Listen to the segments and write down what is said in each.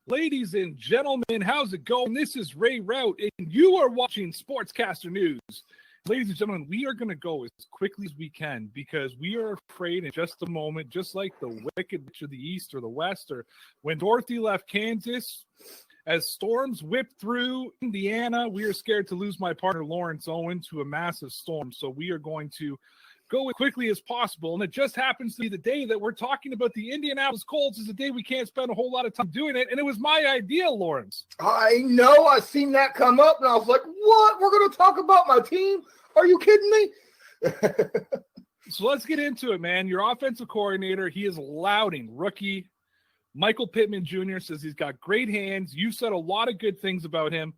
Ladies and gentlemen, how's it going? This is Ray Rout, and you are watching Sportscastr News. Ladies and gentlemen, we are going to go as quickly as we can because we are afraid in just a moment, just like the Wicked Witch of the East or the West, or when Dorothy left Kansas, as storms whipped through Indiana, we are scared to lose my partner Lawrence Owen to a massive storm. So we are going to go as quickly as possible. And it just happens to be the day that we're talking about the Indianapolis Colts is a day we can't spend a whole lot of time doing it. And it was my idea, Lawrence. I know. I seen that come up, and I was like, what? We're going to talk about my team? Are you kidding me? So let's get into it, man. Your offensive coordinator, he is lauding rookie Michael Pittman Jr. says he's got great hands. You said a lot of good things about him.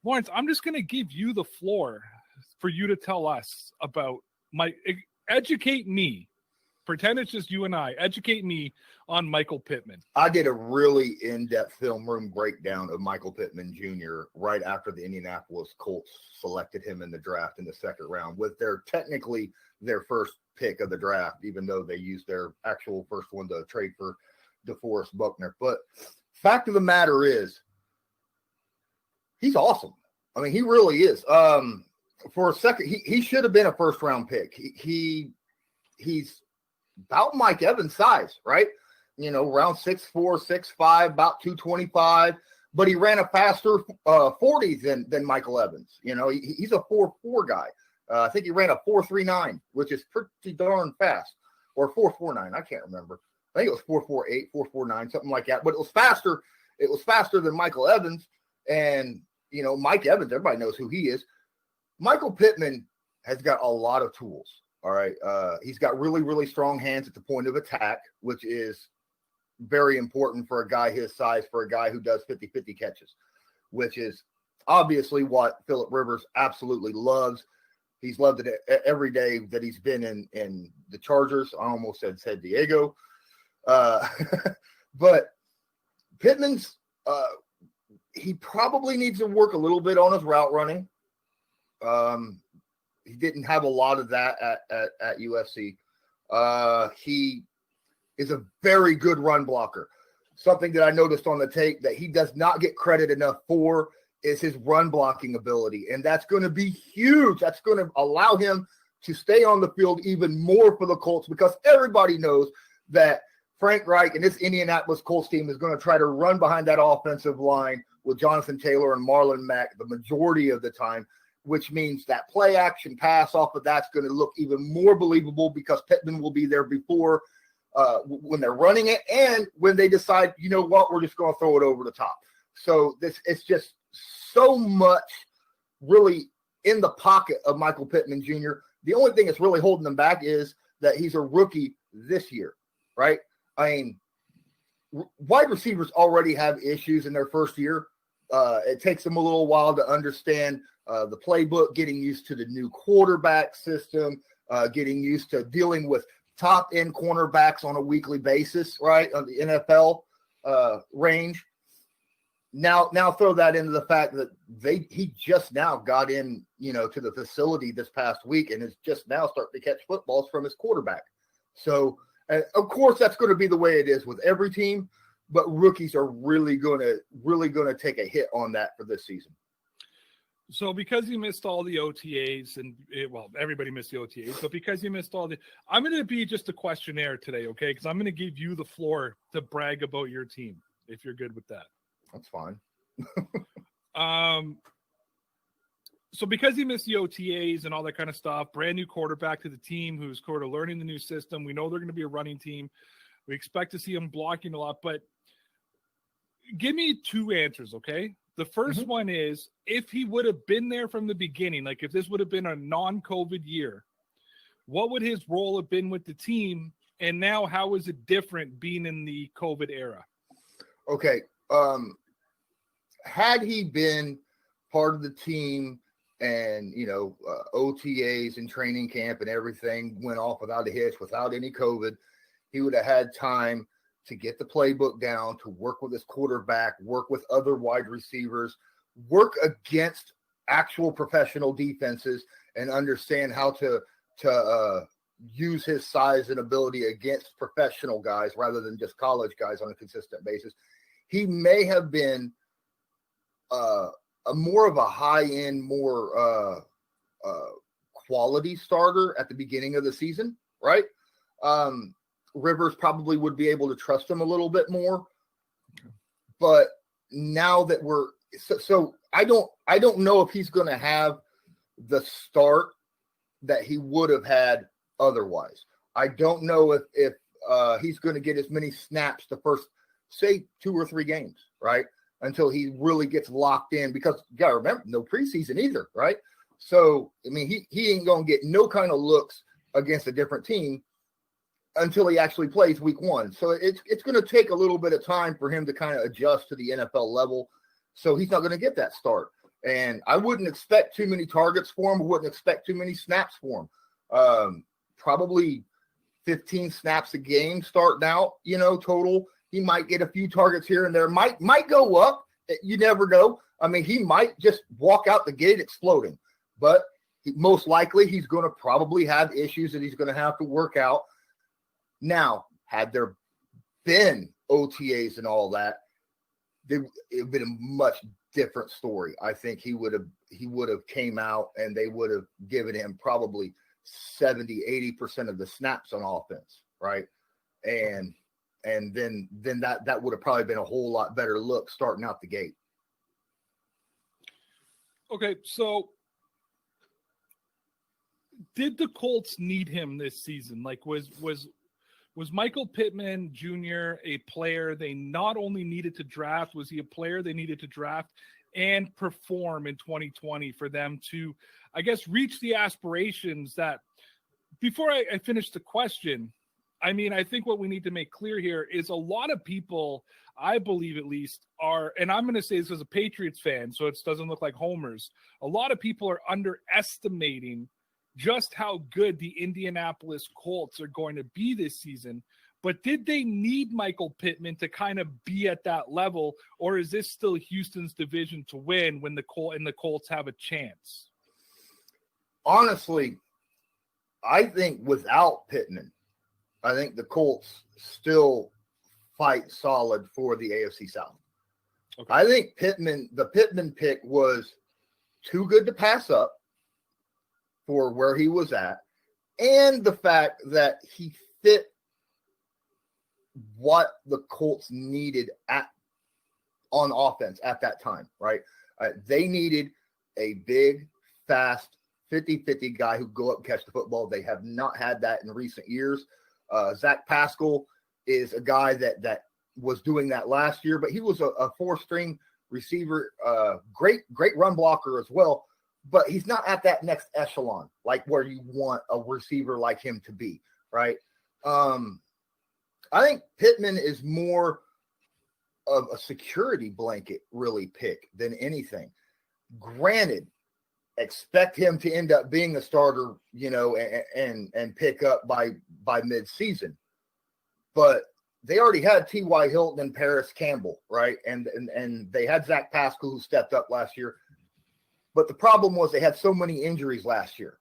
Lawrence, I'm just going to give you the floor for you to tell us about educate me. Pretend it's just you and I. Educate me on Michael Pittman. I did a really in-depth film room breakdown of Michael Pittman Jr. right after the Indianapolis Colts selected him in the draft in the second round with technically their first pick of the draft, even though they used their actual first one to trade for DeForest Buckner. But fact of the matter is, he's awesome. I mean, he really is. For a second, he should have been a first-round pick. He's about Mike Evans' size, right? You know, around 6'4", 6'5", about 225. But he ran a faster 40 than Michael Evans. You know, he's a 4.4 guy. I think he ran a 4.39, which is pretty darn fast. Or 4.49, I can't remember. I think it was 4.48, 4.49, something like that. But it was faster. It was faster than Michael Evans. And, you know, Mike Evans, everybody knows who he is. Michael Pittman has got a lot of tools, all right? He's got really, really strong hands at the point of attack, which is very important for a guy his size, for a guy who does 50-50 catches, which is obviously what Phillip Rivers absolutely loves. He's loved it every day that he's been in the Chargers. I almost said San Diego. But Pittman's he probably needs to work a little bit on his route running. He didn't have a lot of that at USC. He is a very good run blocker. Something that I noticed on the tape that he does not get credit enough for is his run blocking ability. And that's going to be huge. That's going to allow him to stay on the field even more for the Colts, because everybody knows that Frank Reich and this Indianapolis Colts team is going to try to run behind that offensive line with Jonathan Taylor and Marlon Mack the majority of the time, which means that play action pass off of that's going to look even more believable because Pittman will be there before when they're running it and when they decide, you know what, we're just going to throw it over the top. So it's just so much really in the pocket of Michael Pittman Jr. The only thing that's really holding him back is that he's a rookie this year, right? I mean, wide receivers already have issues in their first year. It takes them a little while to understand the playbook, getting used to the new quarterback system, getting used to dealing with top-end cornerbacks on a weekly basis, right, on the NFL range. Now throw that into the fact that he just now got in, you know, to the facility this past week and is just now starting to catch footballs from his quarterback. So, of course, that's going to be the way it is with every team, but rookies are really going to take a hit on that for this season. So because you missed all the OTAs everybody missed the OTAs, but because you missed I'm going to be just a questionnaire today, okay? Because I'm going to give you the floor to brag about your team, if you're good with that. That's fine. So because he missed the OTAs and all that kind of stuff, brand new quarterback to the team who's sort of learning the new system. We know they're going to be a running team. We expect to see him blocking a lot, but give me two answers, okay? The first one is, if he would have been there from the beginning, like if this would have been a non-COVID year, what would his role have been with the team? And now how is it different being in the COVID era? Okay. Had he been part of the team and, you know, OTAs and training camp and everything went off without a hitch, without any COVID, he would have had time to get the playbook down, to work with his quarterback, work with other wide receivers, work against actual professional defenses, and understand how to use his size and ability against professional guys rather than just college guys on a consistent basis. he may have been a more of a high-end, more quality starter at the beginning of the season, right? Rivers probably would be able to trust him a little bit more. But now that we're so I don't know if he's going to have the start that he would have had otherwise. I don't know if he's going to get as many snaps the first, say, 2 or 3 games, right? Until he really gets locked in, because you got to remember, no preseason either, right? So, I mean, he ain't going to get no kind of looks against a different team until he actually plays week 1. So it's going to take a little bit of time for him to kind of adjust to the NFL level. So he's not going to get that start. And I wouldn't expect too many targets for him. I wouldn't expect too many snaps for him. Probably 15 snaps a game starting out, total. He might get a few targets here and there. Might go up. You never know. I mean, he might just walk out the gate exploding. But most likely he's going to probably have issues that he's going to have to work out. Now, had there been OTAs and all that, it would have been a much different story. I think he would have came out and they would have given him probably 70-80% of the snaps on offense, right? And then that would have probably been a whole lot better look starting out the gate. Okay, so did the Colts need him this season? Like, was Michael Pittman Jr. a player they not only needed to draft, was he a player they needed to draft and perform in 2020 for them to, I guess, reach the aspirations that, before I finish the question, I mean, I think what we need to make clear here is a lot of people, I believe at least, are, and I'm going to say this as a Patriots fan, so it doesn't look like homers, a lot of people are underestimating just how good the Indianapolis Colts are going to be this season. But did they need Michael Pittman to kind of be at that level, or is this still Houston's division to win when the Colts have a chance? Honestly, I think without Pittman, I think the Colts still fight solid for the AFC South. Okay. I think the Pittman pick was too good to pass up for where he was at, and the fact that he fit what the Colts needed on offense at that time, right? They needed a big, fast, 50-50 guy who go up and catch the football. They have not had that in recent years. Zach Pascal is a guy that was doing that last year, but he was a 4-string receiver, great run blocker as well. But he's not at that next echelon, like where you want a receiver like him to be, right? I think Pittman is more of a security blanket, really, pick than anything. Granted, expect him to end up being a starter, and pick up by mid-season. But they already had T.Y. Hilton and Paris Campbell, right? And they had Zach Pascal, who stepped up last year. But the problem was they had so many injuries last year.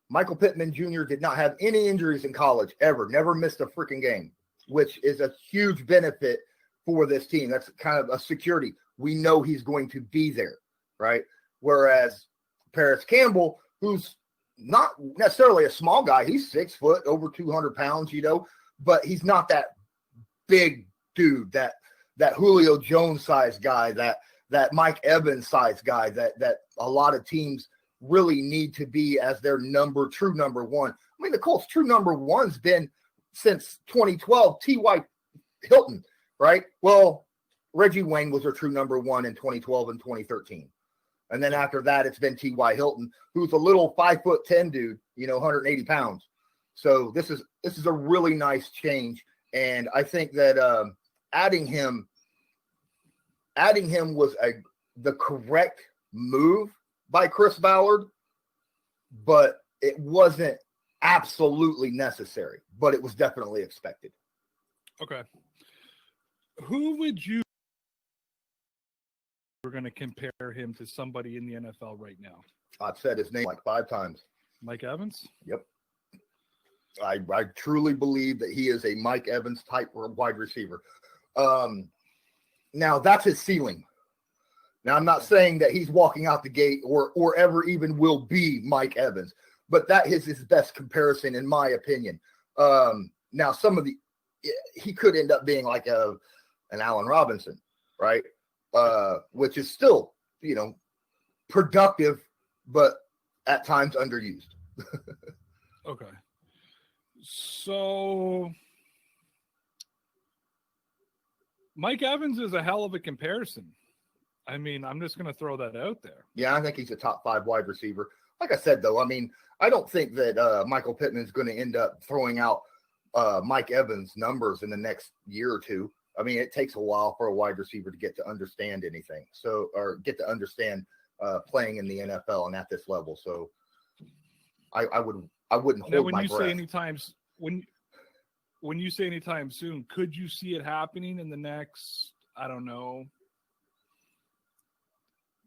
Michael Pittman Jr. did not have any injuries in college ever, never missed a freaking game, which is a huge benefit for this team. That's kind of a security. We know he's going to be there, right? Whereas Paris Campbell, who's not necessarily a small guy, he's 6 foot, over 200 pounds, but he's not that big dude, that Julio Jones size guy, that Mike Evans size guy that a lot of teams really need to be as their true number one. I mean, the Colts' true number one's been since 2012, T.Y. Hilton, right? Well, Reggie Wayne was their true number one in 2012 and 2013. And then after that, it's been T.Y. Hilton, who's a little 5'10" dude, 180 pounds. So this is a really nice change. And I think that adding him was the correct move by Chris Ballard, but it wasn't absolutely necessary, but it was definitely expected. Okay. Who would you we're going to compare him to somebody in the NFL right now? I've said his name like 5 times. Mike Evans? Yep. I truly believe that he is a Mike Evans type wide receiver. Now that's his ceiling. Now I'm not saying that he's walking out the gate or ever even will be Mike Evans, but that is his best comparison in my opinion. Now he could end up being like an Allen Robinson, right? Which is still, productive, but at times underused. Okay. So Mike Evans is a hell of a comparison. I mean, I'm just going to throw that out there. Yeah, I think he's a top 5 wide receiver. Like I said, though, I mean, I don't think that Michael Pittman is going to end up throwing out Mike Evans' numbers in the next year or two. I mean, it takes a while for a wide receiver to get to understand anything. Or get to understand playing in the NFL and at this level. So I wouldn't hold now, when my you breath. say when you say anytime soon, could you see it happening in the next, I don't know,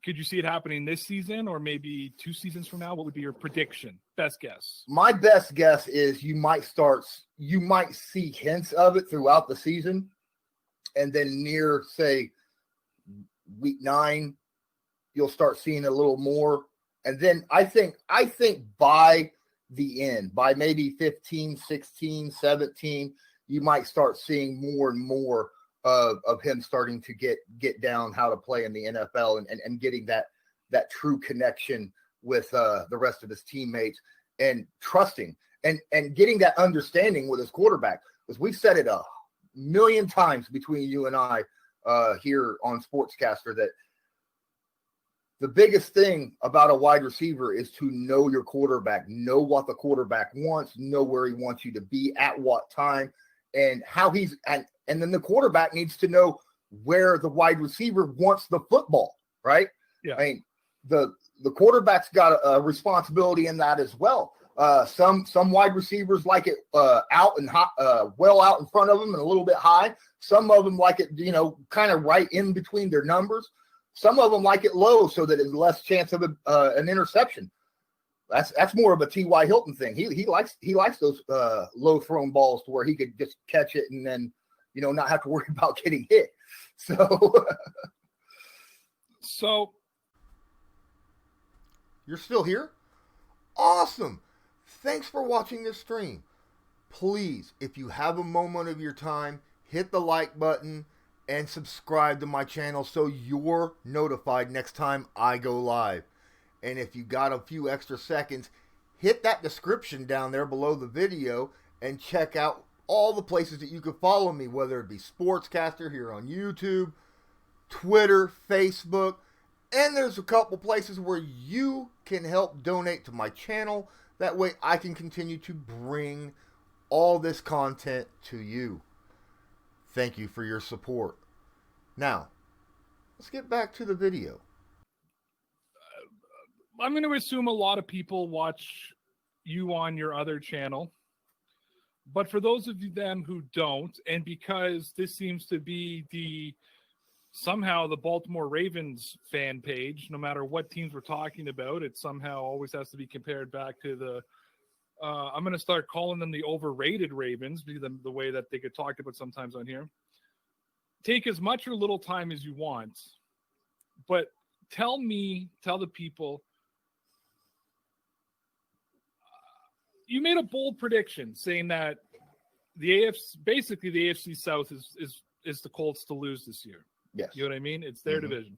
could you see it happening this season or maybe 2 seasons from now? What would be your prediction? Best guess. My best guess is you might see hints of it throughout the season, and then near, say, week 9, you'll start seeing a little more. And then I think by the end, by maybe 15, 16, 17, you might start seeing more and more of him starting to get down how to play in the NFL and getting that true connection with the rest of his teammates and trusting and getting that understanding with his quarterback. Because we've said it a million times between you and I here on Sportscastr that the biggest thing about a wide receiver is to know your quarterback, know what the quarterback wants, know where he wants you to be at what time, and how he's and then the quarterback needs to know where the wide receiver wants the football, right? Yeah. I mean, the quarterback's got a responsibility in that as well. Some wide receivers like it out and hot, well out in front of them and a little bit high. Some of them like it, kind of right in between their numbers. Some of them like it low so that it's less chance of an interception. That's more of a T.Y. Hilton thing. He likes those low thrown balls to where he could just catch it and then not have to worry about getting hit. So you're still here? Awesome. Thanks for watching this stream. Please, if you have a moment of your time, hit the like button and subscribe to my channel so you're notified next time I go live. And if you got a few extra seconds, hit that description down there below the video and check out all the places that you can follow me, whether it be Sportscastr here on YouTube, Twitter, Facebook, and there's a couple places where you can help donate to my channel. That way I can continue to bring all this content to you. Thank you for your support. Now, let's get back to the video. I'm going to assume a lot of people watch you on your other channel. But for those of them who don't, and because this seems to be somehow the Baltimore Ravens fan page, no matter what teams we're talking about, it somehow always has to be compared back to the I'm going to start calling them the overrated Ravens, the way that they get talked about sometimes on here. Take as much or little time as you want, but tell the people, you made a bold prediction saying that the AFC South is the Colts to lose this year. Yes. You know what I mean? It's their division.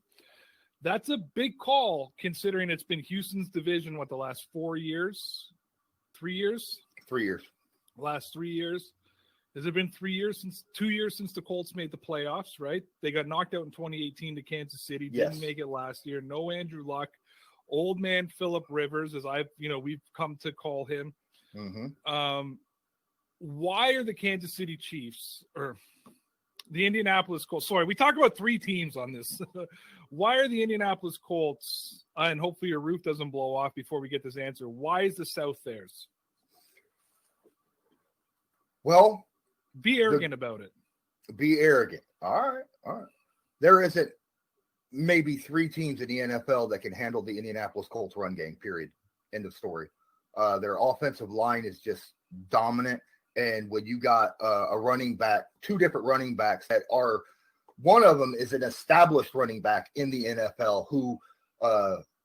That's a big call considering it's been Houston's division, the last 4 years? 3 years? 3 years. Last 3 years. Has it been 3 years 2 years since the Colts made the playoffs, right? They got knocked out in 2018 to Kansas City. Didn't make it last year. No Andrew Luck. Old man Phillip Rivers, as we've come to call him. Mm-hmm. Why are the Kansas City Chiefs or the Indianapolis Colts? Sorry, we talk about 3 teams on this. Why are the Indianapolis Colts, and hopefully your roof doesn't blow off before we get this answer, why is the South theirs? Well, be arrogant about it. Be arrogant. All right. There isn't maybe 3 teams in the NFL that can handle the Indianapolis Colts run game, period. End of story. Their offensive line is just dominant. And when you got a running back, 2 different running backs that are One of them is an established running back in the NFL who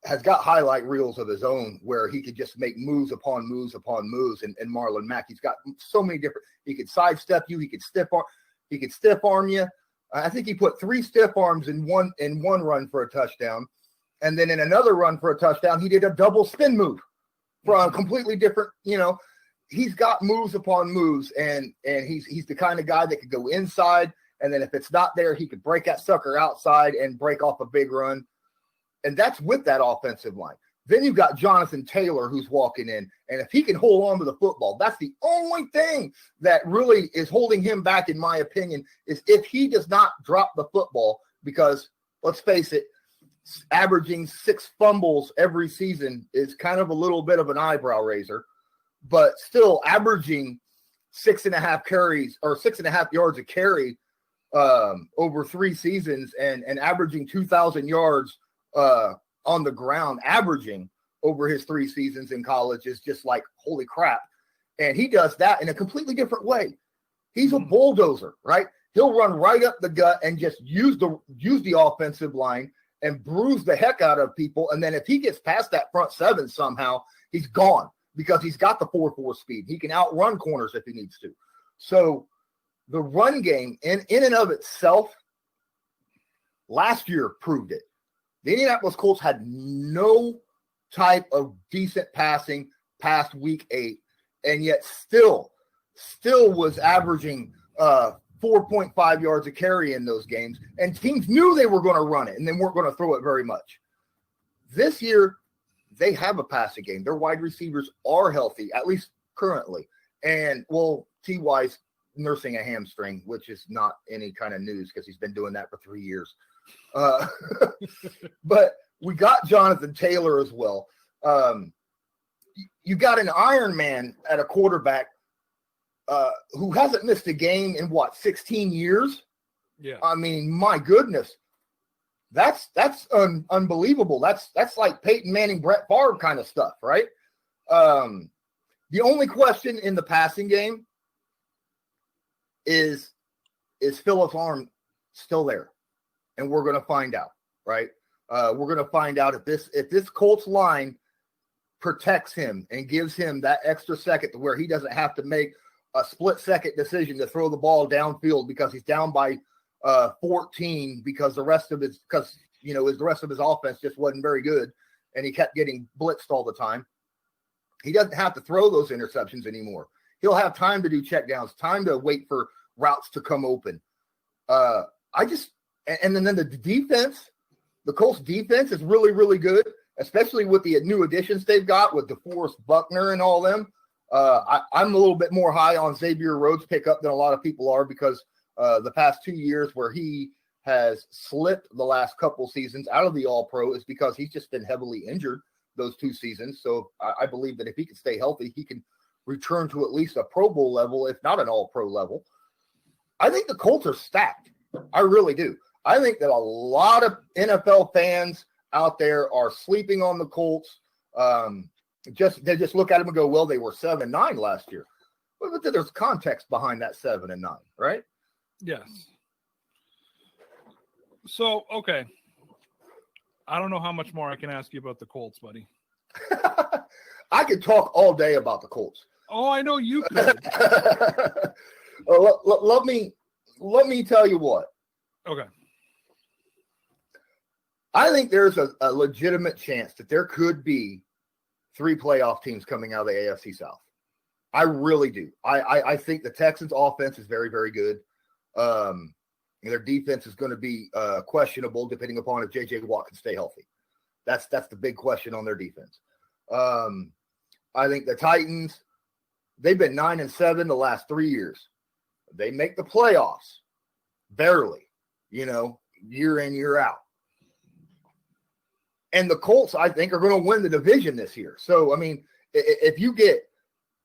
has got highlight reels of his own where he could just make moves upon moves upon moves. And Marlon Mack, he's got so many different. He could sidestep you. He could stiff arm you. I think he put 3 stiff arms in one run for a touchdown, and then in another run for a touchdown, he did a double spin move for a completely different. He's got moves upon moves, and he's the kind of guy that could go inside. And then if it's not there, he could break that sucker outside and break off a big run. And that's with that offensive line. Then you've got Jonathan Taylor who's walking in. And if he can hold on to the football, that's the only thing that really is holding him back, in my opinion, is if he does not drop the football, because let's face it, averaging 6 fumbles every season is kind of a little bit of an eyebrow raiser, but still averaging 6.5 carries or 6.5 yards a carry over 3 seasons and averaging 2,000 yards on the ground, averaging over his 3 seasons in college is just like, holy crap. And he does that in a completely different way. He's a bulldozer, right? He'll run right up the gut and just use the offensive line and bruise the heck out of people. And then if he gets past that front 7 somehow, he's gone because he's got the 4.4 speed. He can outrun corners if he needs to. So the run game in and of itself last year proved it. The Indianapolis Colts had no type of decent passing past week 8, and yet still was averaging 4.5 yards a carry in those games. And teams knew they were going to run it and they weren't going to throw it very much. This year, they have a passing game. Their wide receivers are healthy, at least currently. And, well, T.Y.'s nursing a hamstring, which is not any kind of news because he's been doing that for 3 years. But we got Jonathan Taylor as well. You got an Iron Man at a quarterback who hasn't missed a game in 16 years? Yeah. I mean, my goodness. That's unbelievable. That's like Peyton Manning, Brett Favre kind of stuff, right? The only question in the passing game is Phillips' arm still there? And we're going to find out, right? We're going to find out if this Colts line protects him and gives him that extra second to where he doesn't have to make a split-second decision to throw the ball downfield because he's down by 14 because the rest of his offense just wasn't very good and he kept getting blitzed all the time. He doesn't have to throw those interceptions anymore. He'll have time to do checkdowns, time to wait for routes to come open. And then the defense, the Colts defense is really, really good, especially with the new additions they've got with DeForest Buckner and all them. I'm a little bit more high on Xavier Rhodes' pickup than a lot of people are because the past 2 years where he has slipped the last couple seasons out of the All-Pro is because he's just been heavily injured those 2 seasons. So I believe that if he can stay healthy, he can return to at least a Pro Bowl level, if not an All-Pro level. I think the Colts are stacked. I really do. I think that a lot of NFL fans out there are sleeping on the Colts. They just look at them and go, well, they were 7-9 last year. But there's context behind that 7-9, right? Yes. So, okay. I don't know how much more I can ask you about the Colts, buddy. I could talk all day about the Colts. Oh, I know you could. Let me tell you what. Okay. I think there's a legitimate chance that there could be 3 playoff teams coming out of the AFC South. I really do. I think the Texans' offense is very, very good. Their defense is going to be questionable depending upon if J.J. Watt can stay healthy. That's the big question on their defense. I think the Titans, they've been 9-7 the last 3 years. They make the playoffs barely, year in, year out. And the Colts, I think, are going to win the division this year. So, I mean, if you get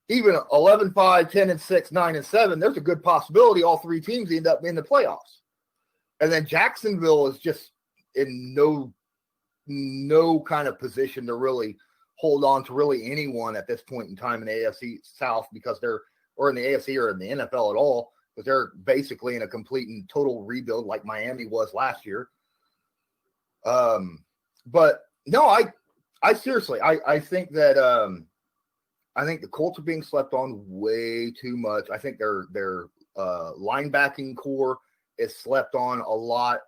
even 11-5, 10-6, 9-7, there's a good possibility all 3 teams end up in the playoffs. And then Jacksonville is just in no kind of position to really hold on to really anyone at this point in time in the AFC South because in the AFC or in the NFL at all because they're basically in a complete and total rebuild like Miami was last year. But no, I seriously, I think that I think the Colts are being slept on way too much. I think their linebacking core is slept on a lot.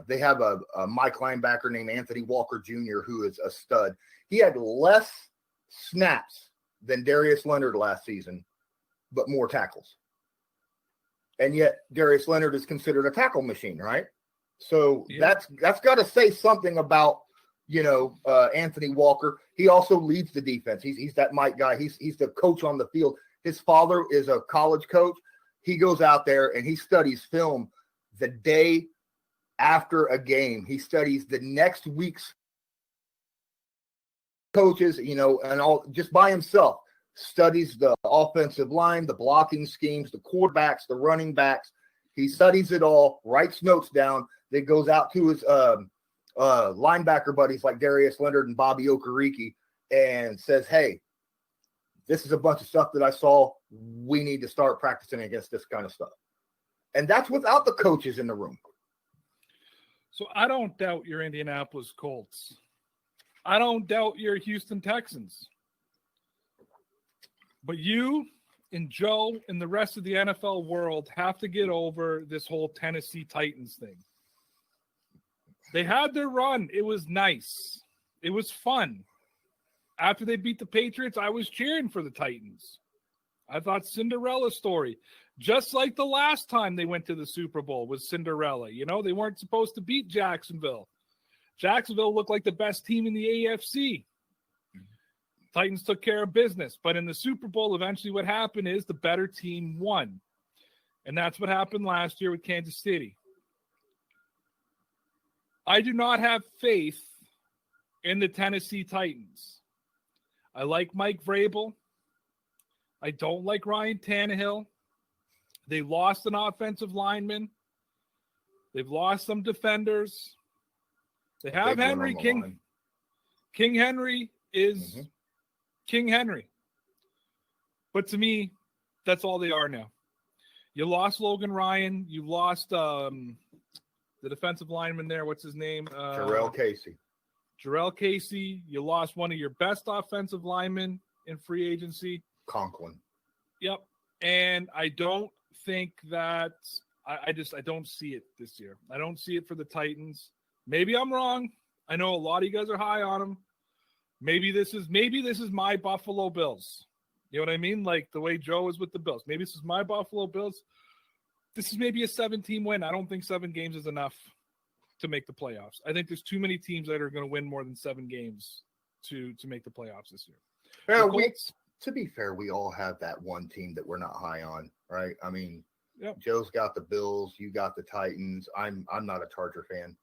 They have a Mike linebacker named Anthony Walker Jr., who is a stud. He had less snaps than Darius Leonard last season, but more tackles. And yet Darius Leonard is considered a tackle machine, right? So that's got to say something about, Anthony Walker. He also leads the defense. He's that Mike guy. He's the coach on the field. His father is a college coach. He goes out there and he studies film the day after a game. He studies the next week's coaches, and all just by himself. Studies the offensive line, the blocking schemes, the quarterbacks, the running backs. He studies it all, writes notes down, then goes out to his linebacker buddies like Darius Leonard and Bobby Okereke and says, hey, this is a bunch of stuff that I saw. We need to start practicing against this kind of stuff. And that's without the coaches in the room. So I don't doubt your Indianapolis Colts. I don't doubt your Houston Texans. But you and Joe and the rest of the NFL world have to get over this whole Tennessee Titans thing. They had their run. It was nice. It was fun. After they beat the Patriots, I was cheering for the Titans. I thought Cinderella story. Just like the last time they went to the Super Bowl was Cinderella. They weren't supposed to beat Jacksonville. Jacksonville looked like the best team in the AFC. Titans took care of business. But in the Super Bowl, eventually what happened is the better team won. And that's what happened last year with Kansas City. I do not have faith in the Tennessee Titans. I like Mike Vrabel. I don't like Ryan Tannehill. They lost an offensive lineman. They've lost some defenders. They have Henry King. King Henry is King Henry. But to me, that's all they are now. You lost Logan Ryan. You lost the defensive lineman there. What's his name? Jarrell Casey. Jarrell Casey. You lost one of your best offensive linemen in free agency. Conklin. Yep. And I don't think that I don't see it this year. I don't see it for the Titans. Maybe I'm wrong. I know a lot of you guys are high on them. Maybe this is my Buffalo Bills. You know what I mean? Like the way Joe is with the Bills. Maybe this is my Buffalo Bills. This is maybe a 7-team win. I don't think 7 games is enough to make the playoffs. I think there's too many teams that are going to win more than 7 games to make the playoffs this year. Yeah, to be fair, we all have that one team that we're not high on, right? I mean, Joe's got the Bills, you got the Titans. I'm not a Charger fan,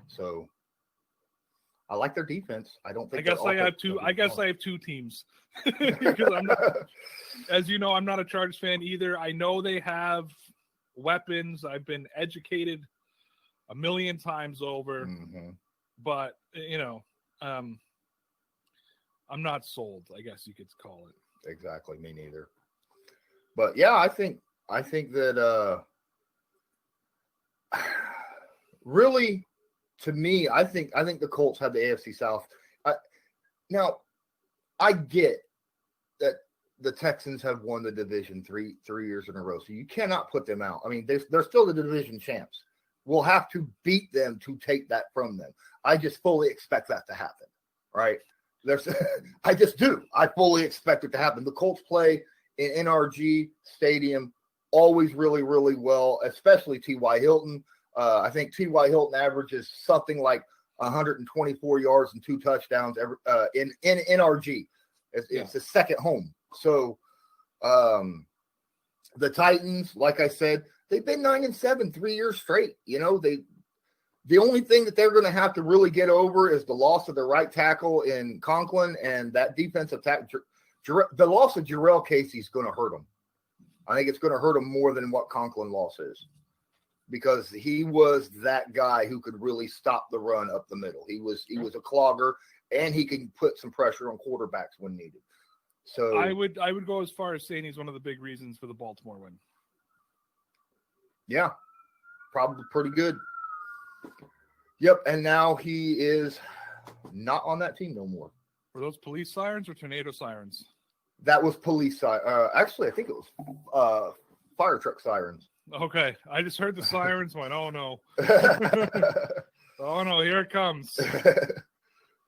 so I like their defense. I don't think. I have two teams because I'm not, as you know, I'm not a Chargers fan either. I know they have weapons. I've been educated a million times over, but I'm not sold, I guess you could call it. Exactly, me neither. But yeah, I think that really, to me, I think the Colts have the AFC South. Now, I get that the Texans have won the division three years in a row, so you cannot put them out. I mean, they're still the division champs. We'll have to beat them to take that from them. I just fully expect that to happen, right? I just do. I fully expect it to happen. The Colts play in NRG Stadium always really, really well, especially T.Y. Hilton. I think T.Y. Hilton averages something like 124 yards and 2 touchdowns in NRG. It's the second home. So the Titans, like I said, they've been 9-7 3 years straight. The only thing that they're going to have to really get over is the loss of the right tackle in Conklin, and that defensive tackle. The loss of Jarrell Casey is going to hurt them. I think it's going to hurt them more than what Conklin loss is, because he was that guy who could really stop the run up the middle. He was a clogger, and he can put some pressure on quarterbacks when needed. So I would go as far as saying he's one of the big reasons for the Baltimore win. Yeah, probably pretty good. Yep, and now he is not on that team no more. Were those police sirens or tornado sirens? That was police actually, I think it was fire truck sirens. Okay, I just heard the sirens. Went, oh no, oh no, here it comes.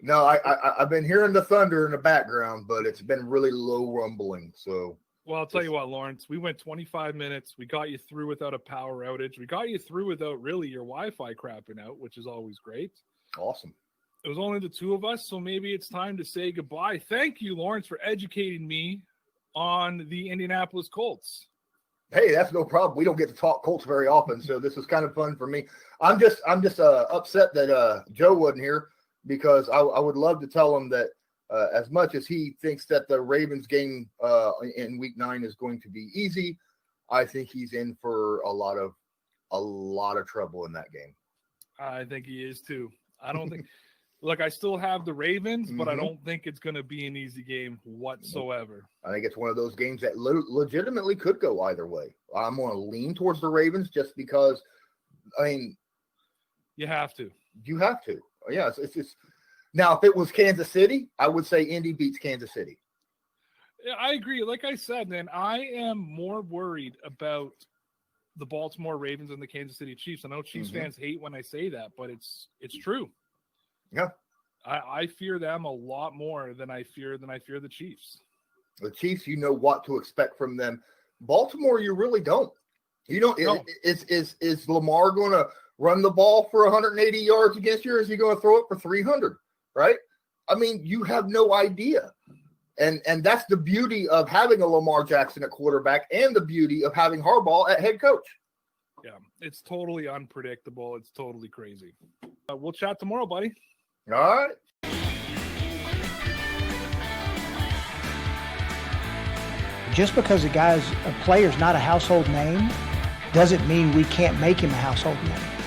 No, I've been hearing the thunder in the background, but it's been really low rumbling. So, well, I'll tell you what, Lawrence, we went 25 minutes. We got you through without a power outage. We got you through without really your Wi-Fi crapping out, which is always great. Awesome. It was only the two of us, so maybe it's time to say goodbye. Thank you, Lawrence, for educating me on the Indianapolis Colts. Hey, that's no problem. We don't get to talk Colts very often, so this is kind of fun for me. I'm just upset that Joe wasn't here, because I would love to tell him that as much as he thinks that the Ravens game in Week 9 is going to be easy, I think he's in for a lot of trouble in that game. I think he is too. I don't think. Look, I still have the Ravens, but I don't think it's going to be an easy game whatsoever. I think it's one of those games that legitimately could go either way. I'm going to lean towards the Ravens just because, I mean, you have to. You have to. Yeah, it's now, if it was Kansas City, I would say Indy beats Kansas City. Yeah, I agree. Like I said, man, I am more worried about the Baltimore Ravens and the Kansas City Chiefs. I know Chiefs fans hate when I say that, but it's true. Yeah, I fear them a lot more than I fear the Chiefs. The Chiefs, you know what to expect from them. Baltimore, you really don't. You don't. No. Is Lamar going to run the ball for 180 yards against you, or is he going to throw it for 300? Right? I mean, you have no idea. And that's the beauty of having a Lamar Jackson at quarterback, and the beauty of having Harbaugh at head coach. Yeah, it's totally unpredictable. It's totally crazy. We'll chat tomorrow, buddy. All right. Just because a player's not a household name doesn't mean we can't make him a household name.